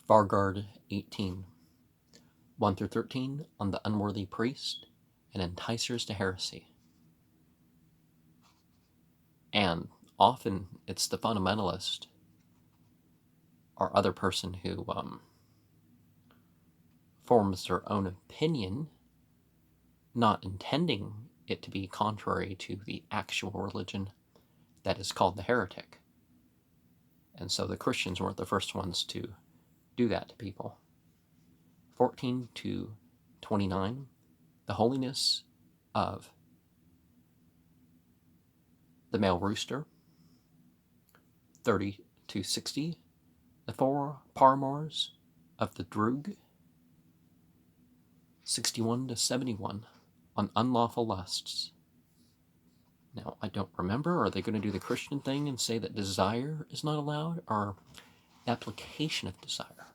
Fargard 18, 1 through 13 on the unworthy priest and enticers to heresy. And often it's the fundamentalist or other person who forms their own opinion, not intending it to be contrary to the actual religion, that is called the heretic. And so the Christians weren't the first ones to do that to people. 14 to 29, the holiness of the male rooster. 30 to 60, the 4 paramours of the droog. 61 to 71, on unlawful lusts. Now, I don't remember, are they going to do the Christian thing and say that desire is not allowed, or application of desire?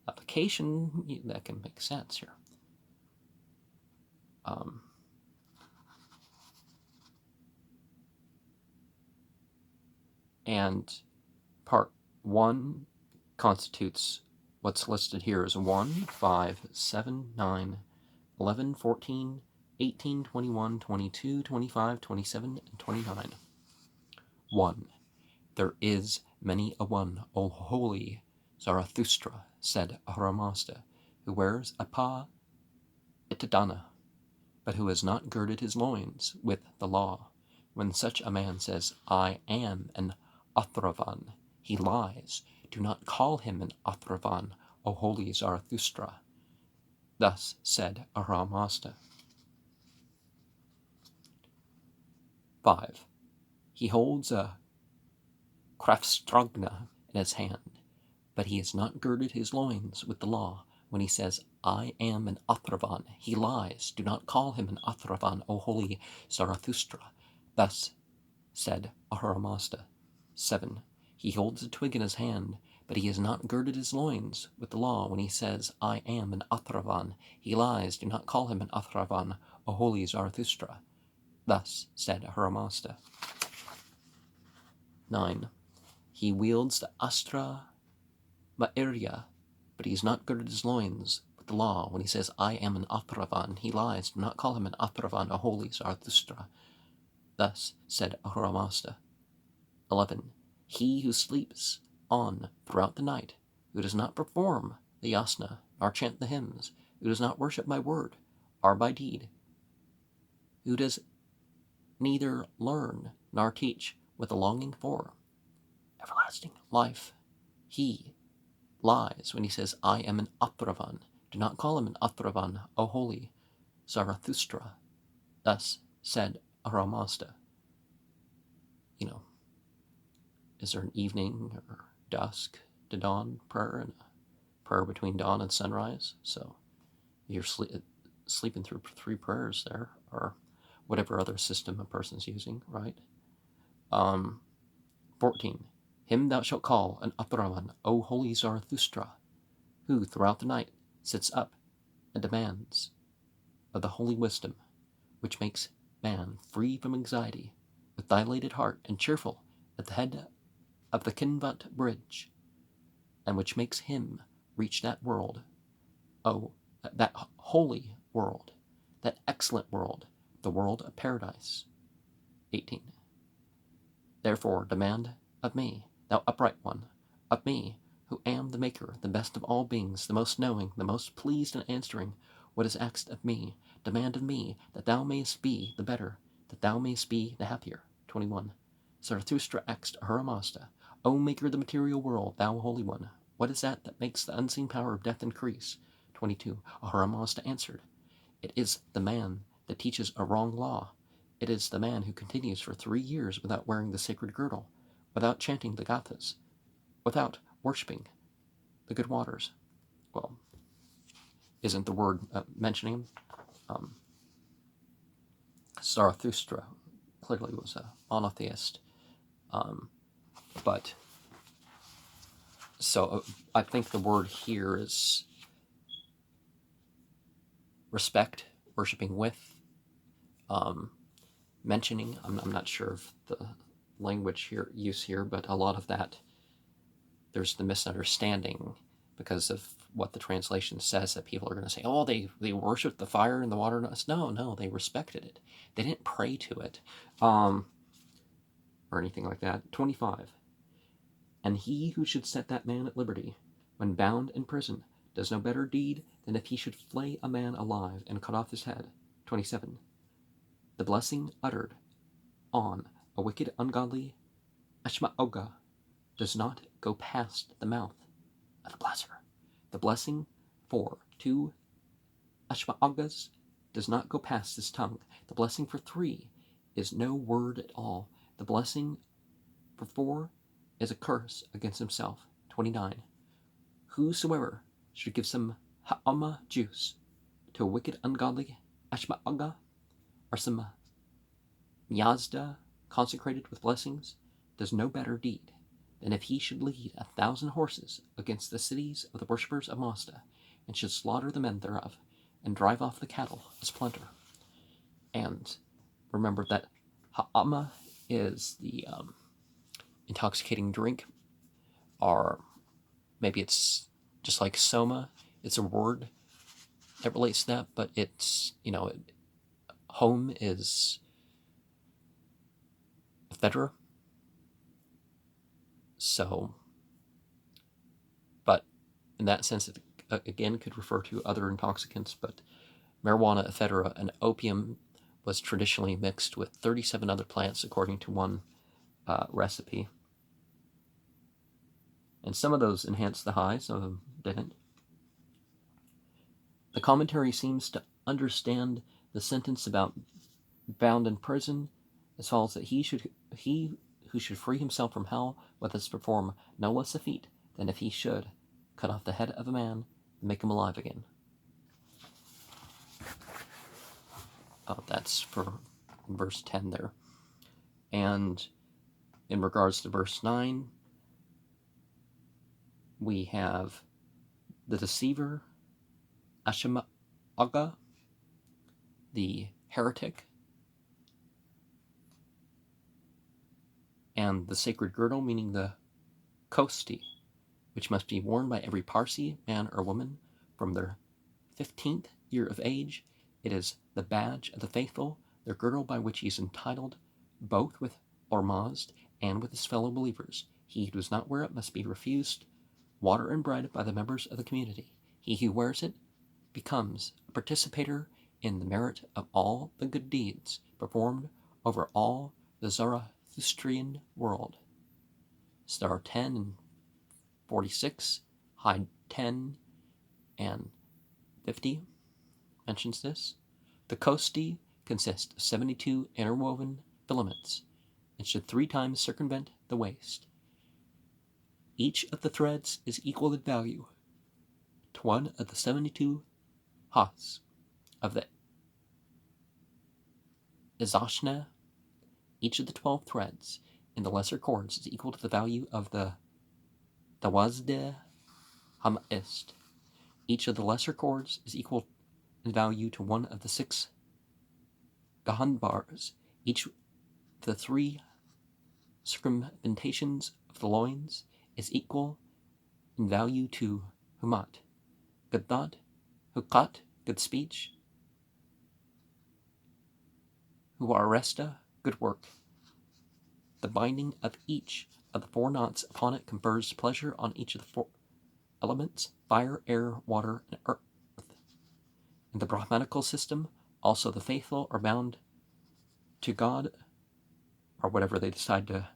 Application, that can make sense here. And part 1 constitutes what's listed here as 1, 5, 7, 9, 11, 14, 18, 21, 22, 25, 27, and 29. 1. There is many a one, O holy Zarathustra, said Ahura Mazda, who wears a pa itadana, but who has not girded his loins with the law. When such a man says, I am an Athravan, he lies. Do not call him an Athravan, O holy Zarathustra. Thus said Ahura Mazda. 5. He holds a krafstrogna in his hand, but he has not girded his loins with the law. When he says, I am an Athravan, he lies. Do not call him an Athravan, O holy Zarathustra. Thus said Ahura Mazda. 7. He holds a twig in his hand, but he has not girded his loins with the law. When he says, I am an Athravan, he lies. Do not call him an Athravan, O holy Zarathustra. Thus said Ahura Mazda. 9. He wields the Astra Ma'irya, but he has not girded his loins with the law. When he says, I am an Athravan, he lies. Do not call him an Athravan, O holy Zarathustra. Thus said Ahura Mazda. 11. He who sleeps on throughout the night, who does not perform the yasna, nor chant the hymns, who does not worship by word, or by deed, who does neither learn nor teach with a longing for everlasting life, he lies when he says, I am an Athravan. Do not call him an Athravan, O holy Zarathustra. Thus said Ahura Mazda. Is there an evening or dusk to dawn prayer and a prayer between dawn and sunrise? So you're sleeping through 3 prayers there, or whatever other system a person's using, right? 14. Him thou shalt call an Athravan, O holy Zarathustra, who throughout the night sits up and demands of the holy wisdom, which makes man free from anxiety, with dilated heart and cheerful at the head of the Kinvat bridge, and which makes him reach that world, that holy world, that excellent world, the world of paradise. 18. Therefore demand of me, thou upright one, of me, who am the maker, the best of all beings, the most knowing, the most pleased in answering what is asked of me, demand of me, that thou mayest be the better, that thou mayest be the happier. 21. Zarathustra asked Ahura Mazda, O maker of the material world, thou holy one, what is that makes the unseen power of death increase? 22. Ahura Mazda answered, it is the man that teaches a wrong law. It is the man who continues for 3 years without wearing the sacred girdle, without chanting the gathas, without worshipping the good waters. Well, isn't the word mentioning him? Zarathustra clearly was a monotheist. But so I think the word here is respect, worshipping with, mentioning. I'm not sure of the language use here, but a lot of that, there's the misunderstanding because of what the translation says, that people are going to say, oh, they worshiped the fire and the water. No, they respected it. They didn't pray to it, or anything like that. 25. And he who should set that man at liberty, when bound in prison, does no better deed than if he should flay a man alive and cut off his head. 27. The blessing uttered on a wicked, ungodly Ashmaoga does not go past the mouth of the blesser. The blessing for 2 Ashmaogas does not go past his tongue. The blessing for 3 is no word at all. The blessing for 4 is a curse against himself. 29. Whosoever should give some ha'ama juice to a wicked, ungodly Ashmaoga, or some Yazda consecrated with blessings, does no better deed than if he should lead 1,000 horses against the cities of the worshippers of Mazda, and should slaughter the men thereof, and drive off the cattle as plunder. And remember that ha'ama is the intoxicating drink, or maybe it's just like soma. It's a word that relates to that, but it's, home is ephedra. So, but in that sense, it again could refer to other intoxicants, but marijuana, ephedra, and opium was traditionally mixed with 37 other plants according to one recipe. And some of those enhanced the high, some of them didn't. The commentary seems to understand the sentence about bound in prison as follows: that he who should free himself from hell with us perform no less a feat than if he should cut off the head of a man and make him alive again. That's for verse 10 there. And in regards to verse 9, we have the deceiver, Ashmaoga, the heretic, and the sacred girdle, meaning the kosti, which must be worn by every Parsi, man or woman, from their 15th year of age. It is the badge of the faithful, their girdle by which he is entitled, both with Ormazd and with his fellow believers. He who does not wear it must be refused water and bread by the members of the community. He who wears it becomes a participator in the merit of all the good deeds performed over all the Zarathustrian world. Star 10 and 46, high 10 and 50 mentions this. The kosti consists of 72 interwoven filaments and should 3 times circumvent the waist. Each of the threads is equal in value to one of the 72 has of the Izashna. Each of the 12 threads in the lesser cords is equal to the value of the Dawazde Hamist. Each of the lesser cords is equal in value to one of the 6 Gahanbars. Each of the 3 circumventations of the loins is equal in value to Humat. Good thought, Hukat, good speech, Huaresta, good work. The binding of each of the 4 knots upon it confers pleasure on each of the 4 elements: fire, air, water, and earth. In the Brahmanical system, also the faithful are bound to God, or whatever they decide to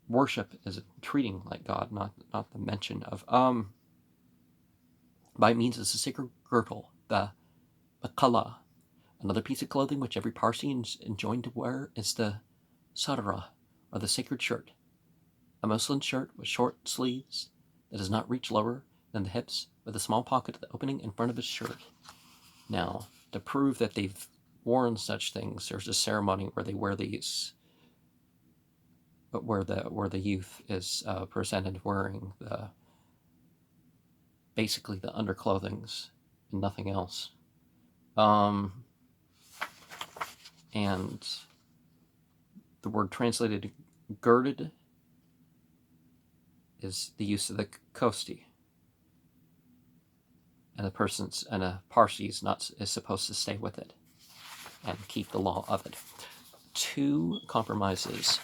worship as treating like God, not the mention of, by means of the sacred girdle, the makala. Another piece of clothing which every Parsi is enjoined to wear is the sadara, or the sacred shirt, a muslin shirt with short sleeves that does not reach lower than the hips, with a small pocket at the opening in front of his shirt. Now, to prove that they've worn such things, there's a ceremony where they wear these, but where the youth is presented wearing basically the underclothings and nothing else. And the word translated girded is the use of the kosti. And a Parsi is supposed to stay with it and keep the law of it. 2 compromises,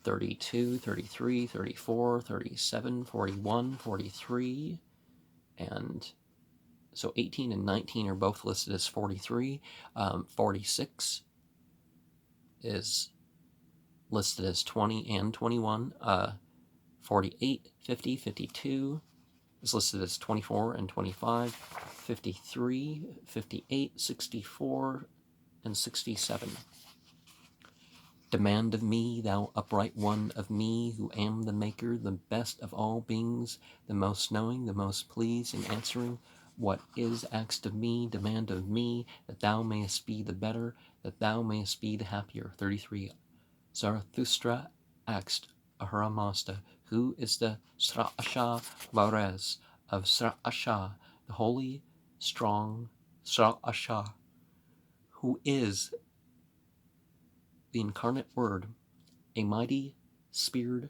32, 33, 34, 37, 41, 43, and so 18 and 19 are both listed as 43. 46 is listed as 20 and 21. 48, 50, 52 is listed as 24 and 25. 53, 58, 64, and 67. Demand of me, thou upright one, of me, who am the maker, the best of all beings, the most knowing, the most pleased in answering what is asked of me. Demand of me, that thou mayest be the better, that thou mayest be the happier. 33. Zarathustra asked Ahura Mazda, who is the Sra'asha Varez of Sra'asha, the holy, strong Sra'asha, who is the incarnate word, a mighty, speared,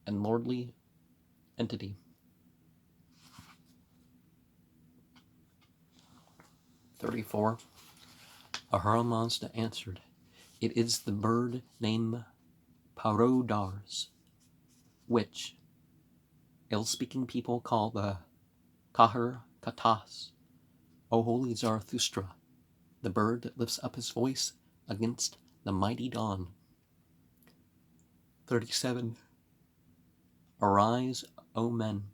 and lordly entity. 34. Ahura Mazda answered, it is the bird named Parodars, which ill-speaking people call the Kahar Katas, O holy Zarathustra, the bird that lifts up his voice against the mighty dawn. 37. Arise, O men,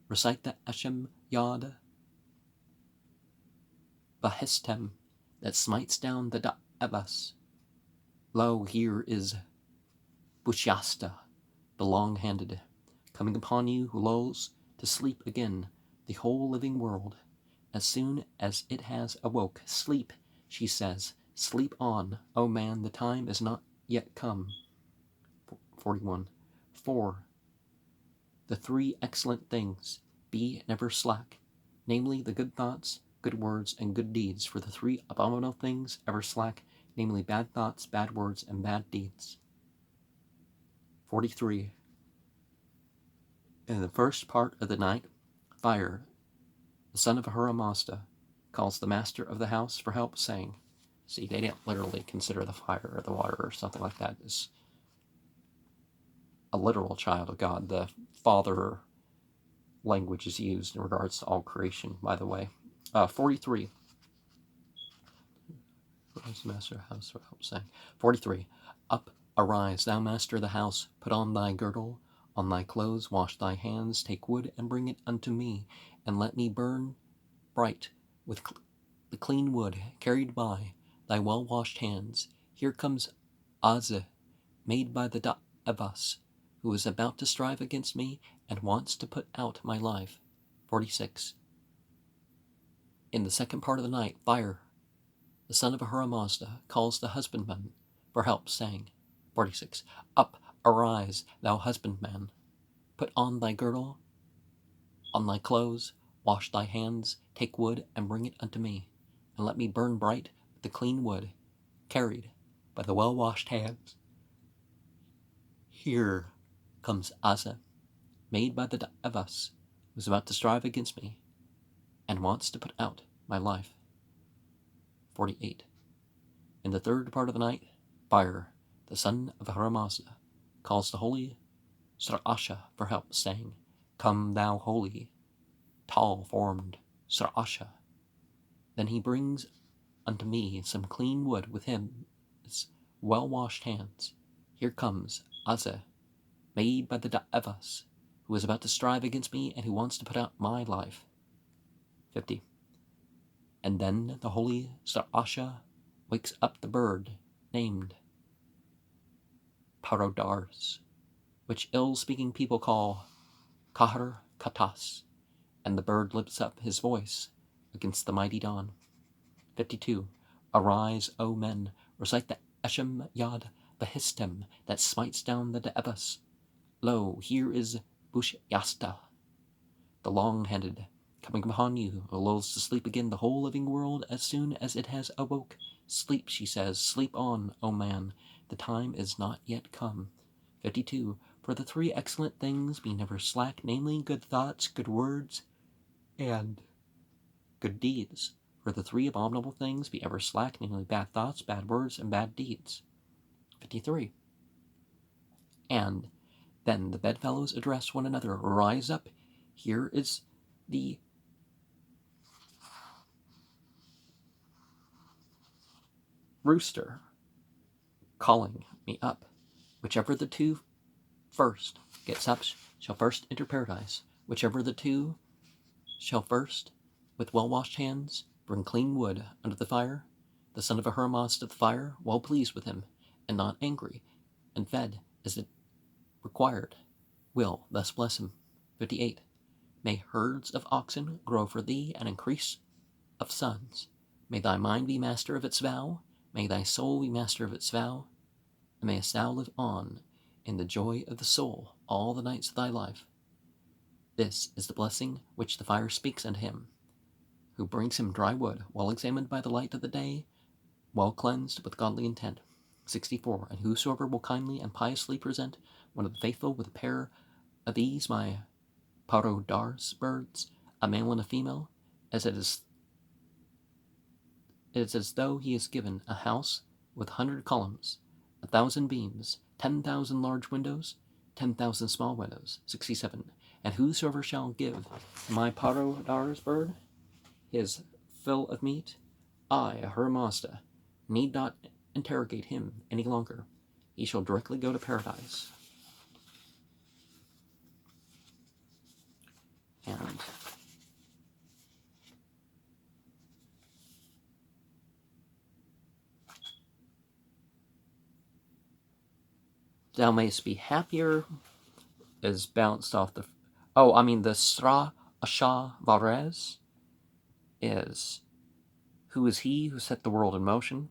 recite the Eshem Yad Bahistem that smites down the daevas. Lo, here is Bushyasta, the long-handed, coming upon you who lulls to sleep again the whole living world. As soon as it has awoke, sleep, she says, sleep on, O man, the time is not yet come. 41. 4. The 3 excellent things, be never slack, namely the good thoughts, good words, and good deeds. For the 3 abominable things, ever slack, namely bad thoughts, bad words, and bad deeds. 43. In the first part of the night, Fire, the son of Ahura Mazda, calls the master of the house for help, saying, see, they didn't literally consider the fire or the water or something like that as a literal child of God. The father language is used in regards to all creation, by the way. 43. Rise, master of the house for help, saying, 43. Up, arise, thou master of the house, put on thy girdle, on thy clothes, wash thy hands, take wood, and bring it unto me, and let me burn bright with the clean wood carried by thy well-washed hands. Here comes Azeh, made by the daevas, who is about to strive against me and wants to put out my life. 46. In the second part of the night, Fire, the son of Ahura Mazda, calls the husbandman for help, saying, 46. Up, arise, thou husbandman, put on thy girdle, on thy clothes, wash thy hands, take wood, and bring it unto me, and let me burn bright with the clean wood, carried by the well-washed hands. Here comes Azeh, made by the daevas, who is about to strive against me, and wants to put out my life. 48. In the third part of the night, Fire, the son of Ahura Mazda, calls the holy Sra'asha for help, saying, come, thou holy, tall-formed Sra'asha. Then he brings unto me some clean wood with his well-washed hands. Here comes Azeh, made by the daevas, who is about to strive against me and who wants to put out my life. 50. And then the holy Sra'asha wakes up the bird named Parodars, which ill-speaking people call Kahar Katas, and the bird lifts up his voice against the mighty dawn. 52. Arise, O men, recite the Eshem Yad Bahistem that smites down the daevas. Lo, here is Bushyasta, the long-handed, coming upon you, who lulls to sleep again the whole living world as soon as it has awoke. Sleep, she says, sleep on, O man, the time is not yet come. 52. For the 3 excellent things be never slack, namely good thoughts, good words, and good deeds. For the 3 abominable things be ever slack, namely bad thoughts, bad words, and bad deeds. 53. And then the bedfellows address one another, rise up, here is the rooster calling me up. Whichever the 2 first gets up shall first enter paradise. Whichever the 2 shall first, with well-washed hands, bring clean wood under the fire, the son of a Hermas to the fire, well pleased with him, and not angry, and fed as it required, will thus bless him. 58. May herds of oxen grow for thee, and increase of sons. May thy mind be master of its vow, may thy soul be master of its vow, and mayest thou live on in the joy of the soul all the nights of thy life. This is the blessing which the fire speaks unto him, who brings him dry wood, well examined by the light of the day, well cleansed with godly intent. 64. And whosoever will kindly and piously present one of the faithful with a pair of these my parodars birds, a male and a female, it is as though he is given a house with 100 columns, 1,000 beams, 10,000 large windows, 10,000 small windows. 67. And whosoever shall give my parodars bird his fill of meat, I, her Mazda, need not interrogate him any longer. He shall directly go to paradise. And thou mayst be happier is bounced off the... Oh, I mean the Sra Asha Varez is... Who is he who set the world in motion?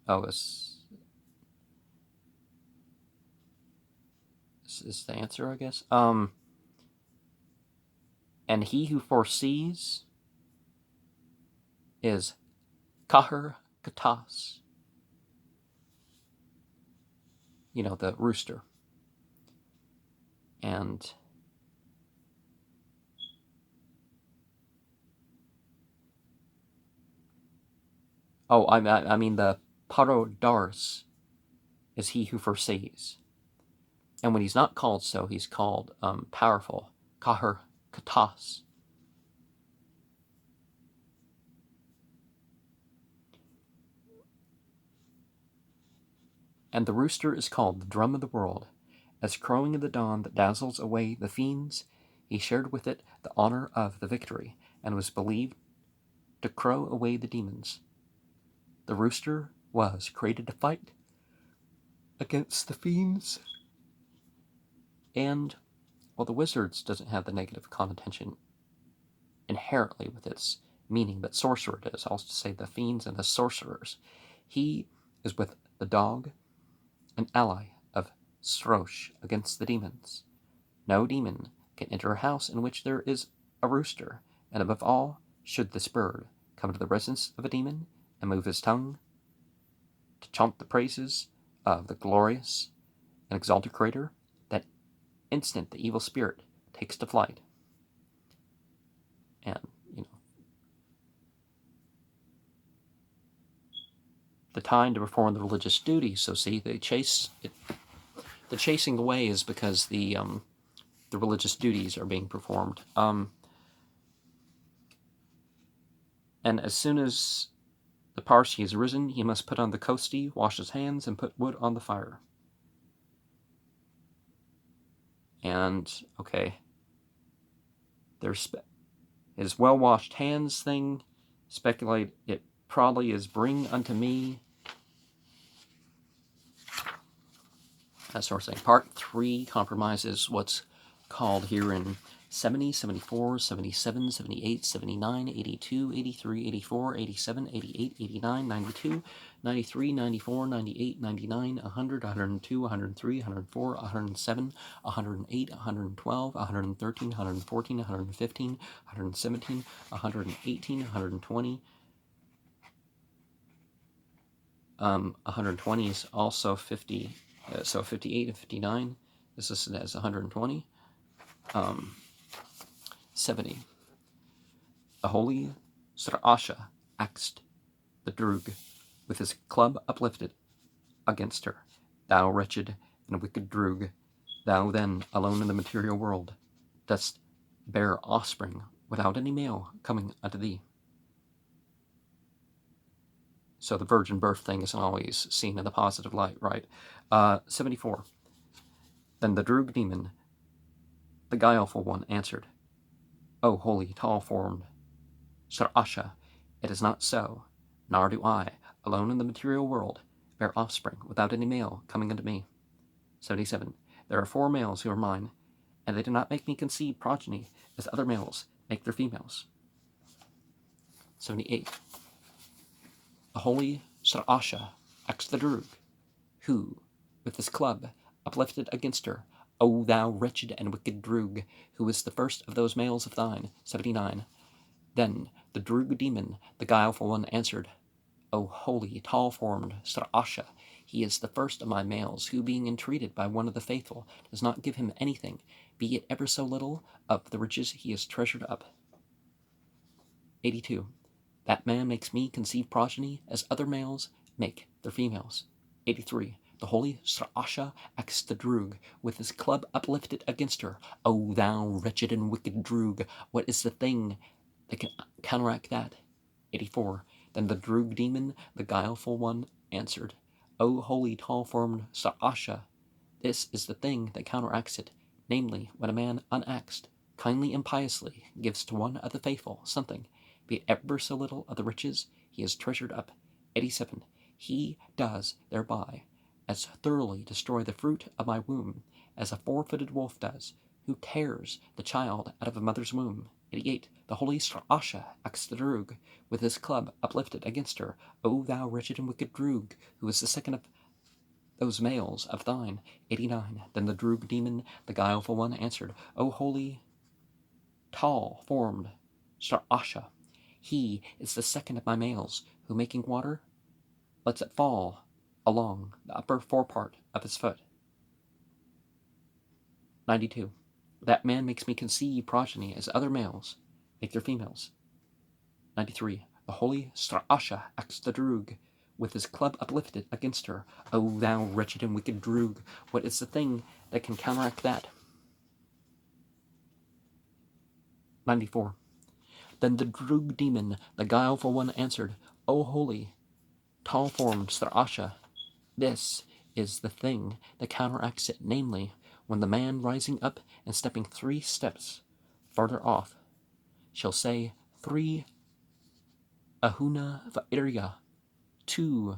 Oh, is the answer, I guess? And he who foresees is Kahar Katas. You know, the rooster. And oh, I mean the Parodars is he who foresees. And when he's not called so, he's called powerful. Kahar Katas. And the rooster is called the drum of the world. As crowing in the dawn that dazzles away the fiends, he shared with it the honor of the victory, and was believed to crow away the demons. The rooster was created to fight against the fiends. And, well, the wizards doesn't have the negative connotation inherently with its meaning, but sorcerer does. I'll say the fiends and the sorcerers. He is with the dog, an ally of Srosh against the demons. No demon can enter a house in which there is a rooster, and above all, should this bird come to the residence of a demon and move his tongue to chant the praises of the glorious and exalted Creator, that instant the evil spirit takes to flight. And, the time to perform the religious duties. So see, they chase it. The chasing away is because the religious duties are being performed. And as soon as the Parsi is risen, he must put on the kosti, wash his hands, and put wood on the fire. And, okay, there's his well-washed hands thing. Speculate it probably is bring unto me. That sort of thing. Part 3 compromises what's called here in 70, 74, 77, 78, 79, 82, 83, 84, 87, 88, 89, 92, 93, 94, 98, 99, 100, 102, 103, 104, 107, 108, 112, 113, 114, 115, 117, 118, 120. 120 is also 50. So 58 and 59 is listed as 120. 70. The holy Srasha axed the Drug with his club uplifted against her. Thou wretched and wicked Drug, thou then, alone in the material world, dost bear offspring without any male coming unto thee. So the virgin birth thing isn't always seen in the positive light, right? 74. Then the Drug demon, the guileful one, answered, O holy, tall-formed Srasha, it is not so, nor do I, alone in the material world, bear offspring without any male coming unto me. 77. There are 4 males who are mine, and they do not make me conceive progeny as other males make their females. 78. The holy Srasha axed the Drug, who, with his club uplifted against her, O thou wretched and wicked Drug, who is the first of those males of thine. 79. Then the Drug demon, the guileful one, answered, O holy, tall-formed Srasha, he is the first of my males, who, being entreated by one of the faithful, does not give him anything, be it ever so little, of the riches he has treasured up. 82. That man makes me conceive progeny as other males make their females. 83. The holy Srasha axed the Drug with his club uplifted against her. O thou wretched and wicked Drug, what is the thing that can counteract that? 84. Then the Drug demon, the guileful one, answered, O holy tall-formed Srasha, this is the thing that counteracts it, namely, when a man unaxed, kindly and piously gives to one of the faithful something, be it ever so little of the riches he has treasured up. 87. He does thereby as thoroughly destroy the fruit of my womb as a 4-footed wolf does, who tears the child out of a mother's womb. 88. The holy Srasha axed the Drug with his club uplifted against her. O thou wretched and wicked Drug, who is the second of those males of thine. 89. Then the Drug demon, the guileful one, answered, O holy, tall-formed Srasha, he is the second of my males, who, making water, lets it fall along the upper forepart of his foot. 92. That man makes me conceive progeny as other males make their females. 93. The holy Srasha axed the Drug with his club uplifted against her. O thou wretched and wicked Drug, what is the thing that can counteract that? 94. Then the Drug demon, the guileful one, answered, O holy, tall-formed Srasha, this is the thing that counteracts it, namely, when the man rising up and stepping 3 steps farther off shall say 3 Ahuna Va'irya, 2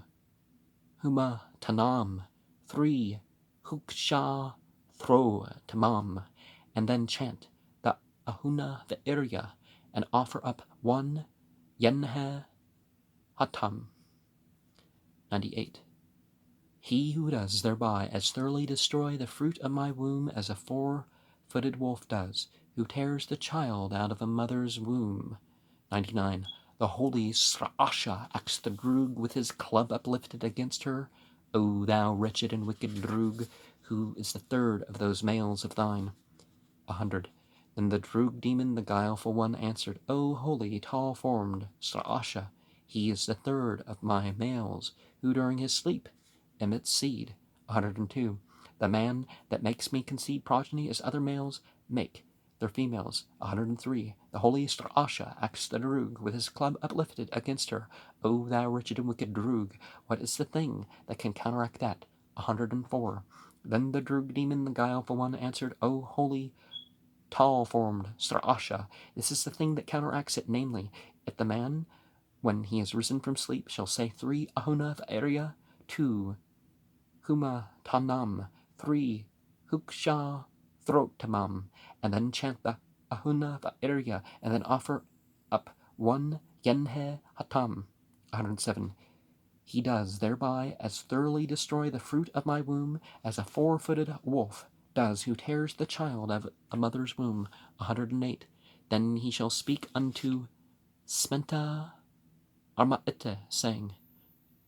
Huma Tanam, 3 Huksha Thro Tamam, and then chant the Ahuna Va'irya and offer up 1 Yenhe Hatam. 98. He who does thereby as thoroughly destroy the fruit of my womb as a 4-footed wolf does, who tears the child out of a mother's womb. 99. The holy Srasha axed the Drug with his club uplifted against her. O thou wretched and wicked Drug, who is the third of those males of thine. 100. Then the Drug demon, the guileful one, answered, O holy, tall-formed Srasha, he is the third of my males, who during his sleep emits seed. 102. The man that makes me conceive progeny as other males make their females. 103. The holy Srasha axed the Drug with his club uplifted against her. O thou wretched and wicked Drug, what is the thing that can counteract that? 104. Then the Drug demon, the guileful one, answered, O holy, tall-formed Srasha, this is the thing that counteracts it, namely, if the man, when he has risen from sleep, shall say 3 Ahuna Va'irya, 2 Huma Tanam, 3 Huksha Throtamam, and then chant the Ahuna Va'irya, and then offer up 1 Yenhe Hatam. 107. He does thereby as thoroughly destroy the fruit of my womb as a 4-footed wolf does, who tears the child of a mother's womb. 108. Then he shall speak unto Smenta Armaite, saying,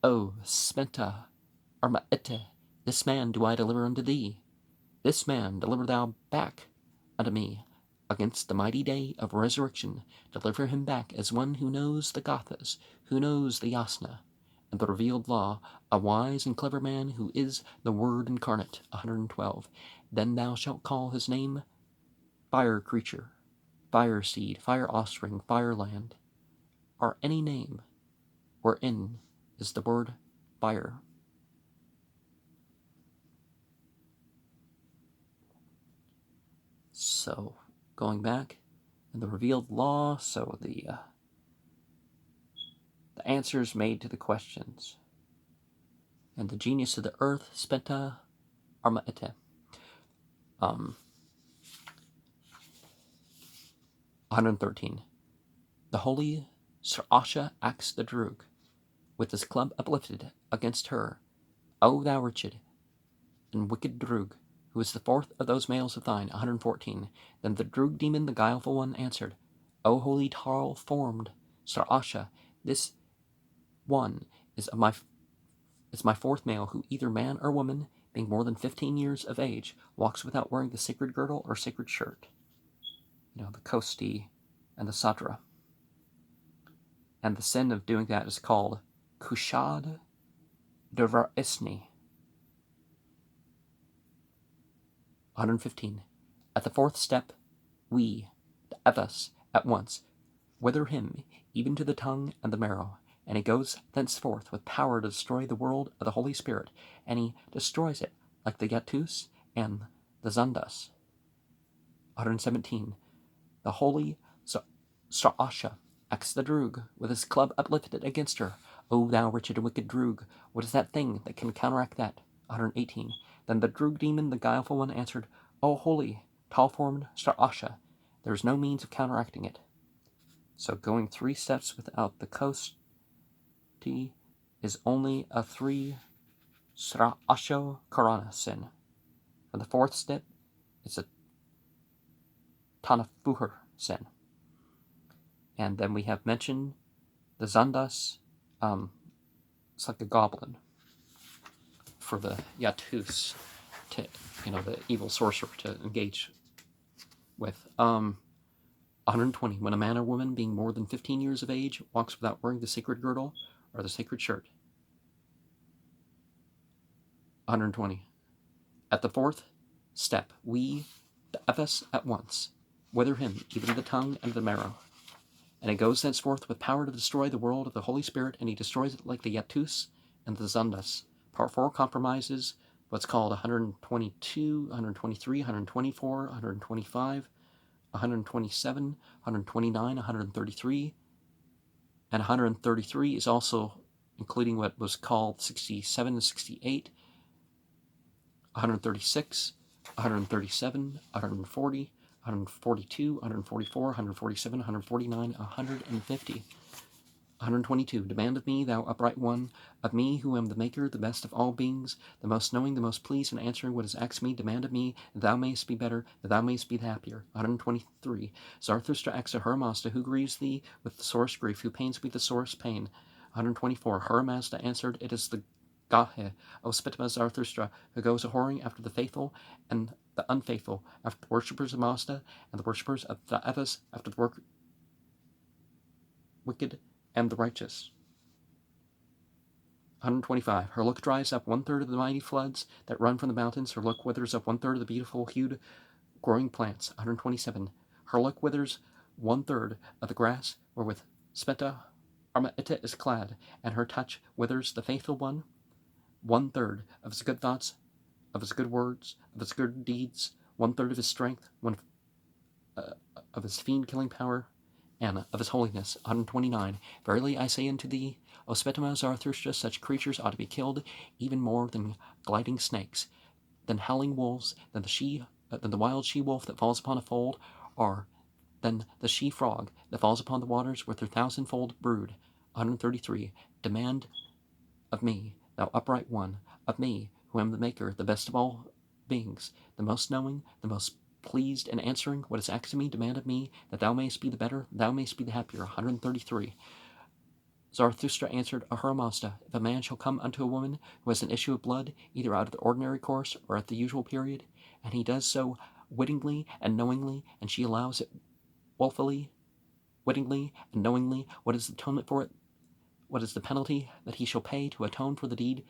O Smenta Armaite, This man do I deliver unto thee. This man deliver thou back unto me. Against the mighty day of resurrection, deliver him back as one who knows the Gathas, who knows the Yasna, and the revealed law, a wise and clever man who is the Word incarnate. 112. Then thou shalt call his name Fire Creature, Fire Seed, Fire Offspring, Fire Land, or any name wherein is the word fire. So, going back, and the revealed law, so the answers made to the questions. And the genius of the earth, Spenta Armaete. 113. The holy Sir Asha axed the Droog, with his club uplifted against her. O thou wretched and wicked Droog, who is the fourth of those males of thine. 114. Then the Droog demon, the guileful one, answered, O holy tall-formed Sir Asha, this one is my fourth male, who either man or woman, being more than 15 years of age, walks without wearing the sacred girdle or sacred shirt. The kosti and the sadra. And the sin of doing that is called kushad devarisni. 115. At the fourth step, we, the daevas, at once wither him even to the tongue and the marrow, and he goes thenceforth with power to destroy the world of the Holy Spirit, and he destroys it like the Yatus and the Zandas. 117. The holy Sir Asha axed the Droog, with his club uplifted against her. O thou wretched and wicked Droog, what is that thing that can counteract that? 118. Then the Droog demon, the guileful one, answered, O holy, tall-formed Sir Asha, there is no means of counteracting it. So going 3 steps without the kosti is only a 3 Sra Asho Karana sin. For the 4th step, it's a Tanafuher sin. And then we have mentioned the Zandas, it's like a goblin for the Yatus, to, the evil sorcerer to engage with. 120. When a man or woman, being more than 15 years of age, walks without wearing the sacred girdle or the sacred shirt. 120. At the 4th step, we, the daevas, at once wither him, even the tongue and the marrow. And he goes thenceforth with power to destroy the world of the Holy Spirit, and he destroys it like the Yatus and the Zandas. Part 4 compromises what's called 122, 123, 124, 125, 127, 129, 133, and 133 is also including what was called 67 and 68, 136, 137, 140, 142, 144, 147, 149, 150. 122. Demand of me, thou upright one, of me who am the maker, the best of all beings, the most knowing, the most pleased, and answering what is asked me, demand of me, that thou mayest be better, that thou mayest be the happier. 123. Zarathustra asks Ahura Mazda, who grieves thee with the sorest grief, who pains me with the sorest pain. 124. Ahura Mazda answered, it is the Gahe, O Spitma Zarathustra, who goes a-whoring after the faithful and the unfaithful, after the worshippers of Mazda, and the worshippers of the daevas, after the wicked and the righteous. 125. Her look dries up 1/3 of the mighty floods that run from the mountains. Her look withers up 1/3 of the beautiful hued growing plants. 127. Her look withers 1/3 of the grass wherewith Spenta Armaete is clad, and her touch withers the faithful one 1/3 of his good thoughts, of his good words, of his good deeds, 1/3 of his strength, of his fiend-killing power, and of his holiness. 129. Verily I say unto thee, O Spetama Zarathustra, such creatures ought to be killed even more than gliding snakes, than howling wolves, than the wild she-wolf that falls upon a fold, or than the she-frog that falls upon the waters with her 1,000-fold brood. 133. Demand of me, thou upright one, of me, who am the maker, the best of all beings, the most knowing, the most pleased and answering what is asked of me, demand of me, that thou mayest be the better, thou mayest be the happier. 133. Zarathustra answered, Ahura Mazda, if a man shall come unto a woman who has an issue of blood, either out of the ordinary course or at the usual period, and he does so wittingly and knowingly, and she allows it wilfully, wittingly and knowingly, what is the atonement for it? What is the penalty that he shall pay to atone for the deed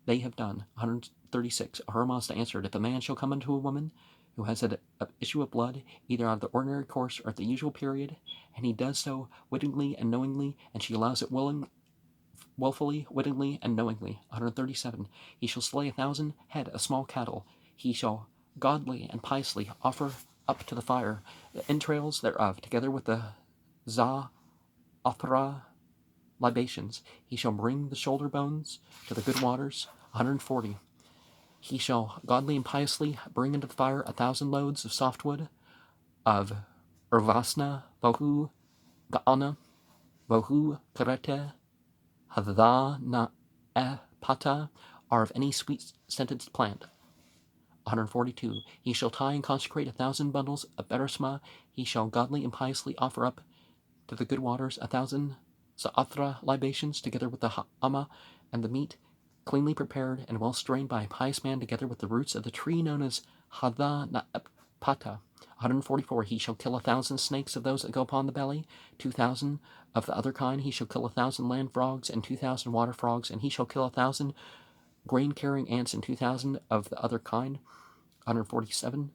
they have done? 136. Ahura Mazda answered, if a man shall come unto a woman who has an issue of blood, either out of the ordinary course or at the usual period, and he does so wittingly and knowingly, and she allows it willfully, wittingly, and knowingly. 137. He shall slay 1,000 head of small cattle. He shall godly and piously offer up to the fire the entrails thereof, together with the Za'athra libations. He shall bring the shoulder bones to the good waters. 140. He shall godly and piously bring into the fire 1,000 loads of softwood, of Urvasna, Vohu, Ga'ana, Vohu, Karete, Hadha Pata, are of any sweet-scented plant. 142. He shall tie and consecrate 1,000 bundles of beresma. He shall godly and piously offer up to the good waters 1,000 Za'athra libations, together with the ha'ama and the meat, cleanly prepared and well strained by a pious man, together with the roots of the tree known as Hadha Pata. 144. He shall kill 1,000 snakes of those that go upon the belly, 2,000 of the other kind. He shall kill 1,000 land frogs and 2,000 water frogs, and he shall kill 1,000 grain-carrying ants and 2,000 of the other kind. 147.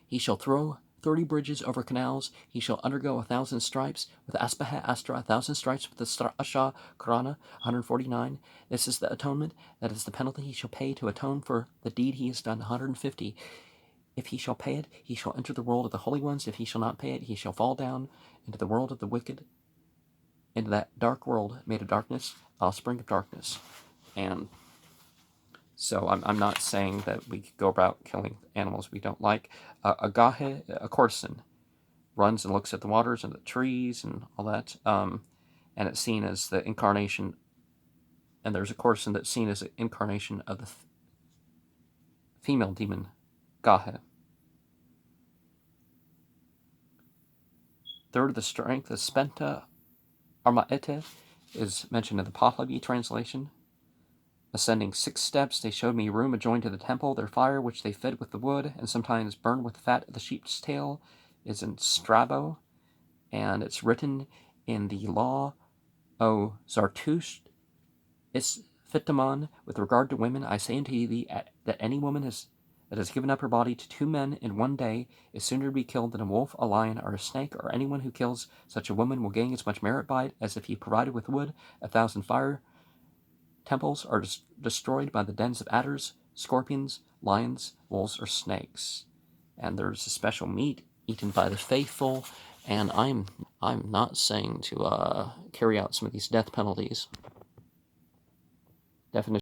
He shall throw 30 bridges over canals. He shall undergo 1,000 stripes with Aspaha Astra, 1,000 stripes with the Asha Karana. 149. This is the atonement, that is the penalty he shall pay to atone for the deed he has done. 150. If he shall pay it, he shall enter the world of the holy ones. If he shall not pay it, he shall fall down into the world of the wicked, into that dark world made of darkness, offspring of darkness. And so I'm not saying that we could go about killing animals we don't like. A gahe, a courtesan, runs and looks at the waters and the trees and all that, and it's seen as the incarnation, and there's a courtesan that's seen as an incarnation of the female demon, gahe. Third, the strength of Spenta Armaete is mentioned in the Pahlavi translation. Ascending 6 steps, they showed me a room adjoined to the temple. Their fire, which they fed with the wood, and sometimes burned with the fat of the sheep's tail, is in Strabo, and it's written in the law, O Zartusht Isfitaman, with regard to women, I say unto thee that any woman that has given up her body to 2 men in one day is sooner to be killed than a wolf, a lion, or a snake, or anyone who kills such a woman will gain as much merit by it as if he provided with wood 1,000 fire temples are destroyed by the dens of adders, scorpions, lions, wolves, or snakes. And there's a special meat eaten by the faithful, and I'm not saying to carry out some of these death penalties. Definition